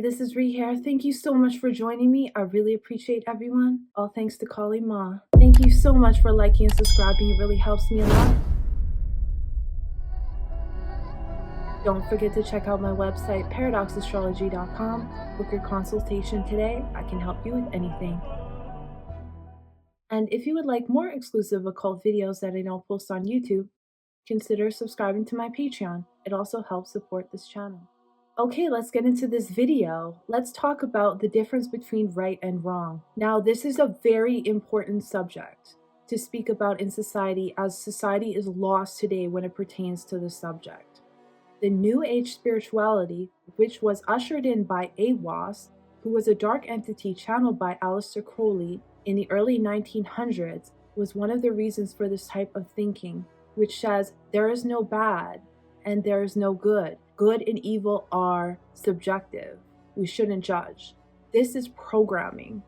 this is Ree here. Thank you so much for joining me. I really appreciate everyone. All thanks to Kali Ma. Thank you so much for liking and subscribing. It really helps me a lot. Don't forget to check out my website, paradoxastrology.com. Book your consultation today. I can help you with anything. And if you would like more exclusive occult videos that I don't post on YouTube, consider subscribing to my Patreon. It also helps support this channel. Okay, let's get into this video. Let's talk about the difference between right and wrong. Now, this is a very important subject to speak about in society, as society is lost today when it pertains to the subject. The New Age spirituality, which was ushered in by AWAS, who was a dark entity channeled by Aleister Crowley in the early 1900s, was one of the reasons for this type of thinking, which says there is no bad and there is no good. Good and evil are subjective. We shouldn't judge. This is programming.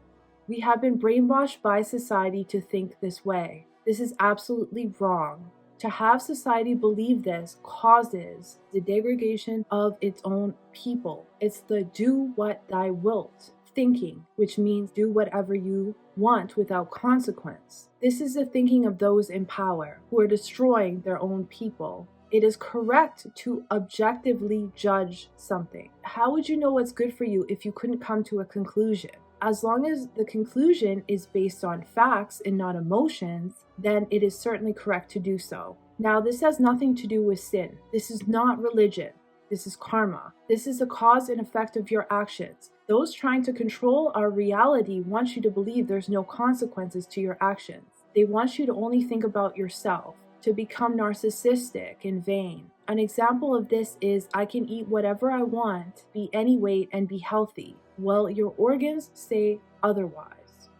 We have been brainwashed by society to think this way. This is absolutely wrong. To have society believe this causes the degradation of its own people. It's the do what thou wilt thinking, which means do whatever you want without consequence. This is the thinking of those in power who are destroying their own people. It is correct to objectively judge something. How would you know what's good for you if you couldn't come to a conclusion? As long as the conclusion is based on facts and not emotions, then it is certainly correct to do so. Now, this has nothing to do with sin. This is not religion. This is karma. This is the cause and effect of your actions. Those trying to control our reality want you to believe there's no consequences to your actions. They want you to only think about yourself, to become narcissistic and vain. An example of this is, I can eat whatever I want, be any weight, and be healthy. Well, your organs say otherwise.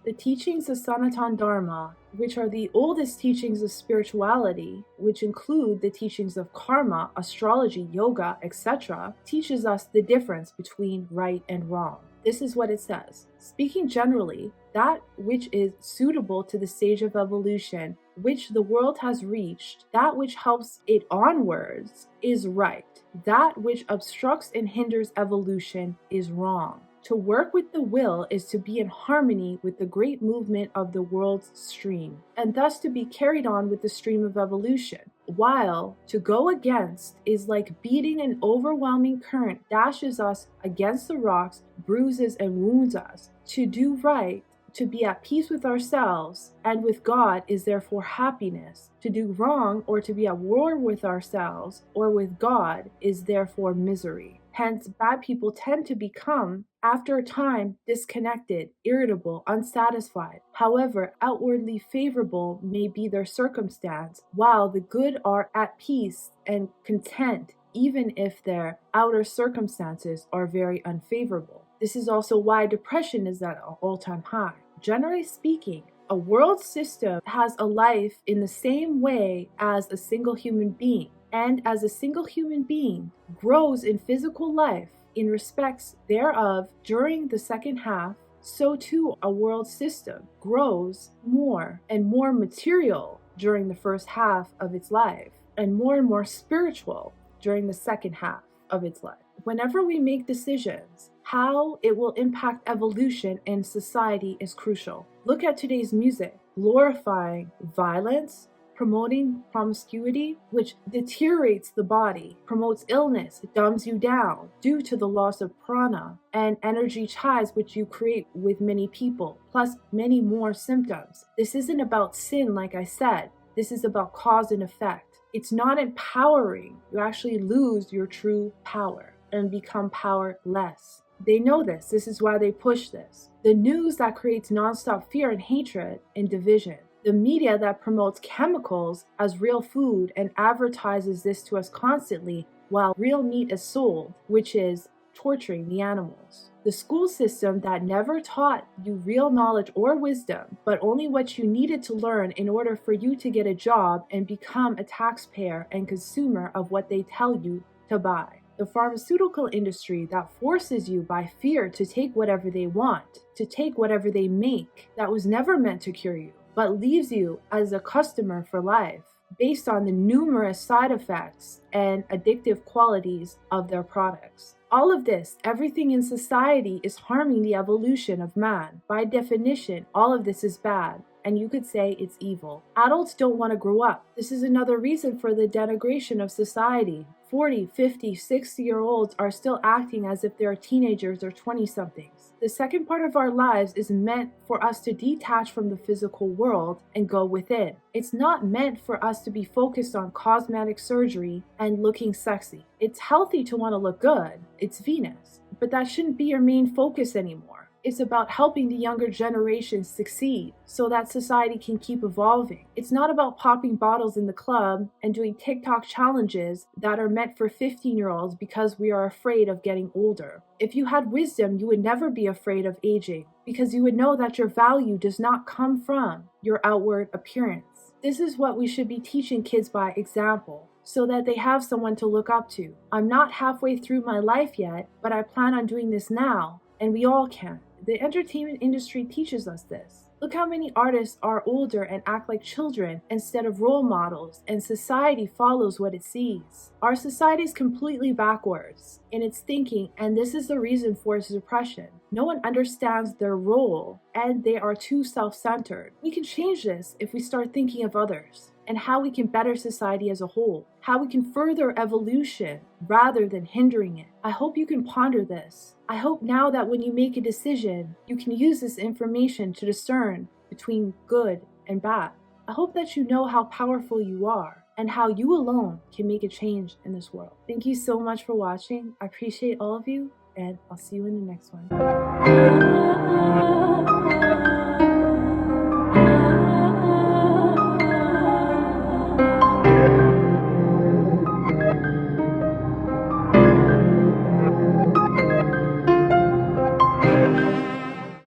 The teachings of Sanatan Dharma, which are the oldest teachings of spirituality, which include the teachings of karma, astrology, yoga, etc., teaches us the difference between right and wrong. This is what it says. Speaking generally, that which is suitable to the stage of evolution which the world has reached, that which helps it onwards, is right. That which obstructs and hinders evolution is wrong. To work with the will is to be in harmony with the great movement of the world's stream, and thus to be carried on with the stream of evolution, while to go against is like beating an overwhelming current dashes us against the rocks, bruises and wounds us. To do right, to be at peace with ourselves and with God, is therefore happiness. To do wrong or to be at war with ourselves or with God is therefore misery. Hence, bad people tend to become, after a time, disconnected, irritable, unsatisfied. However, outwardly favorable may be their circumstance, while the good are at peace and content, even if their outer circumstances are very unfavorable. This is also why depression is at an all-time high. Generally speaking, a world system has a life in the same way as a single human being. And as a single human being grows in physical life in respects thereof during the second half, so too a world system grows more and more material during the first half of its life, and more spiritual during the second half of its life. Whenever we make decisions, how it will impact evolution and society is crucial. Look at today's music, glorifying violence, promoting promiscuity, which deteriorates the body, promotes illness, dumbs you down due to the loss of prana and energy ties which you create with many people, plus many more symptoms. This isn't about sin, like I said. This is about cause and effect. It's not empowering. You actually lose your true power and become powerless. They know this. This is why they push this. The news that creates nonstop fear and hatred and division. The media that promotes chemicals as real food and advertises this to us constantly while real meat is sold, which is torturing the animals. The school system that never taught you real knowledge or wisdom, but only what you needed to learn in order for you to get a job and become a taxpayer and consumer of what they tell you to buy. The pharmaceutical industry that forces you by fear to take whatever they want, to take whatever they make, that was never meant to cure you, but leaves you as a customer for life based on the numerous side effects and addictive qualities of their products. All of this, everything in society is harming the evolution of man. By definition, all of this is bad, and you could say it's evil. Adults don't want to grow up. This is another reason for the denigration of society. 40, 50, 60-year-olds are still acting as if they're teenagers or 20-somethings. The second part of our lives is meant for us to detach from the physical world and go within. It's not meant for us to be focused on cosmetic surgery and looking sexy. It's healthy to want to look good. It's Venus. But that shouldn't be your main focus anymore. It's about helping the younger generation succeed so that society can keep evolving. It's not about popping bottles in the club and doing TikTok challenges that are meant for 15-year-olds because we are afraid of getting older. If you had wisdom, you would never be afraid of aging because you would know that your value does not come from your outward appearance. This is what we should be teaching kids by example, so that they have someone to look up to. I'm not halfway through my life yet, but I plan on doing this now, and we all can. The entertainment industry teaches us this. Look how many artists are older and act like children instead of role models, and society follows what it sees. Our society is completely backwards in its thinking, and this is the reason for its depression. No one understands their role, and they are too self-centered. We can change this if we start thinking of others, and how we can better society as a whole, how we can further evolution rather than hindering it. I hope you can ponder this. I hope now that when you make a decision, you can use this information to discern between good and bad. I hope that you know how powerful you are and how you alone can make a change in this world. Thank you so much for watching. I appreciate all of you, and I'll see you in the next one.